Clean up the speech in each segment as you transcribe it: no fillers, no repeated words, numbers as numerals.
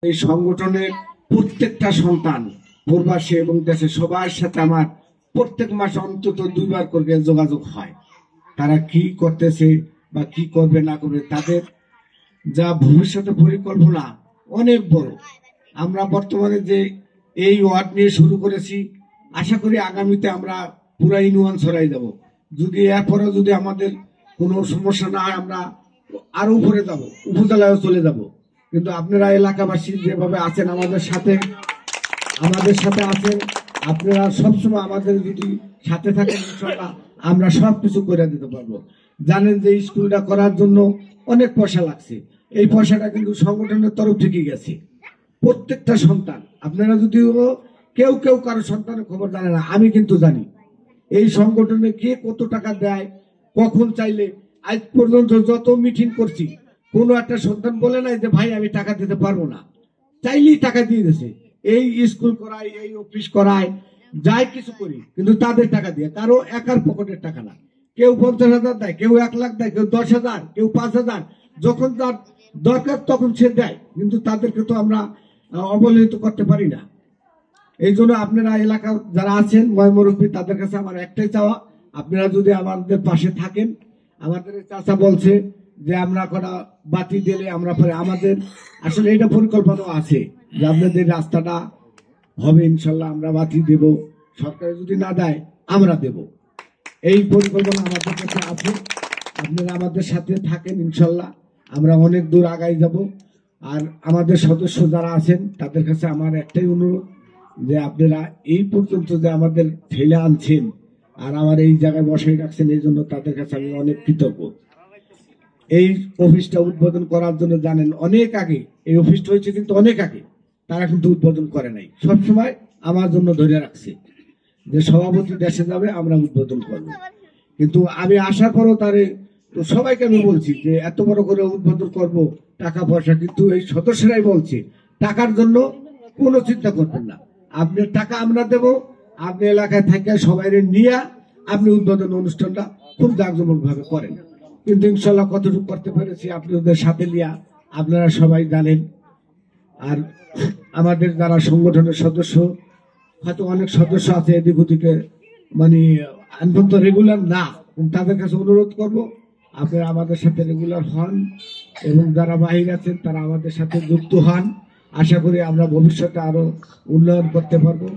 এই সংগঠনের প্রত্যেকটা সন্তান প্রবাসী এবং দেশে সবার সাথে আমার প্রত্যেক মাসে অন্তত 2 বার করে যোগাযোগ হয়। তারা কি করতেছে বা কি করবে না করবে, তাদের যা ভবিষ্যতে পরিকল্পনা অনেক বড়। আমরা বর্তমানে যে এই ওয়ার্ড নিয়ে শুরু করেছি, আশা করি আগামীতে আমরা পুরা ইউনিয়ন ছড়াই যাব। যদি এরপরে যদি আমাদের কোনো সমস্যা না হয়, আমরা আরো উপরে যাব, উপজেলায় চলে যাব। কিন্তু আপনারা এলাকাবাসী যেভাবে আছেন আমাদের সাথে আছেন, আপনারা সবসময় আমাদের যদি সাথে থাকেন, ইনশাআল্লাহ আমরা সবকিছু করে দিতে পারবো। জানেন যে স্কুলটা করার জন্য অনেক পয়সা লাগছে, এই পয়সাটা কিন্তু সংগঠনের তরফ থেকে গেছে। প্রত্যেকটা সন্তান, আপনারা যদিও কেউ কারো সন্তানের খবর জানে না, আমি কিন্তু জানি এই সংগঠনে কে কত টাকা দেয়, কখন চাইলে। আজ পর্যন্ত যত মিটিং করছি, কোনো একটা সন্তান বলে নাই যে ভাই আমি টাকা দিতে পারবো না, চাইলেই টাকা দিয়ে দিয়েছে। এই স্কুল করায়, এই অফিস করায়, যাই কিছু করি, কিন্তু তাদের টাকা দিয়ে, কারো একার পকেটের টাকা না। কেউ 50,000 দেয়, কেউ 1 লাখ দেয়, কেউ 10,000, কেউ 5,000, যখন তার দরকার তখন সে দেয়, কিন্তু তাদেরকে তো আমরা অবহেলিত করতে পারি না। এই জন্য আপনারা এলাকা যারা আছেন ময়মুরব্বী, তাদের কাছে আমার একটাই চাওয়া, আপনারা যদি আমাদের পাশে থাকেন। আমাদের চাচা বলছে যে আমরা কটা বাতি দিলে আমরা পরে, আমাদের আসলে এটা পরিকল্পনা আছে যে আপনাদের রাস্তাটা হবে ইনশাল্লাহ, আমরা বাতি দেব, সরকার যদি না দেয় আমরা দেব। এই পরিকল্পনা আমাদের কাছে আছে, আপনারা আমাদের সাথে থাকেন, ইনশাল্লাহ আমরা অনেক দূর আগাই যাব। আর আমাদের সদস্য যারা আছেন তাদের কাছে আমার একটাই অনুরোধ যে আপনারা এই পর্যন্ত যে আমাদের ঠেলে আনছেন আর আমার এই জায়গায় বসাই রাখছেন, এই জন্য তাদের কাছে আমি অনেক কৃতজ্ঞ। এই অফিসটা উদ্বোধন করার জন্য জানেন অনেক আগে এই অফিসটা হয়েছে, কিন্তু অনেক আগে তারা কিন্তু উদ্বোধন করে নাই, সবসময় আমার জন্য ধরে রাখছে যে সভাপতি দেশে যাবে আমরা উদ্বোধন করব। কিন্তু আমি আসার পরও তারে তো সবাইকে আমি বলছি যে এত বড় করে উদ্বোধন করব, টাকা পয়সা, কিন্তু এই সদস্যরাই বলছে টাকার জন্য কোনো চিন্তা করবেন না, আপনার টাকা আমরা দেব, আপনি এলাকায় থেকে সবাই নিয়ে আপনি উদ্বোধন অনুষ্ঠানটা খুব জাঁকজমক ভাবে করেন। কিন্তু ইনশাল্লাহ কতটুকু করতে পেরেছি আপনাদের সাথে নিয়ে আপনারা সবাই জানেন। আর আমাদের যারা সংগঠনের সদস্য, হয়তো অনেক সদস্য আছে এদিক ওদিকে মানে অন্তত রেগুলার না, তাদের কাছে অনুরোধ করব আপনারা আমাদের সাথে রেগুলার হন এবং যারা বাহির আছেন তারা আমাদের সাথে যুক্ত হন। আশা করি আমরা ভবিষ্যতে আরো উন্নয়ন করতে পারবো।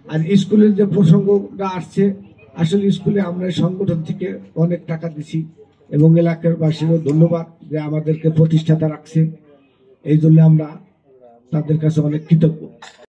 আর স্কুলের যে প্রসঙ্গটা আসছে, আসলে স্কুলে আমরা সংগঠন থেকে অনেক টাকা দিছি এবং এলাকার বাসীরও ধন্যবাদ যে আমাদেরকে প্রতিষ্ঠাতা রাখছে, এই জন্য আমরা তাদের কাছে অনেক কৃতজ্ঞ।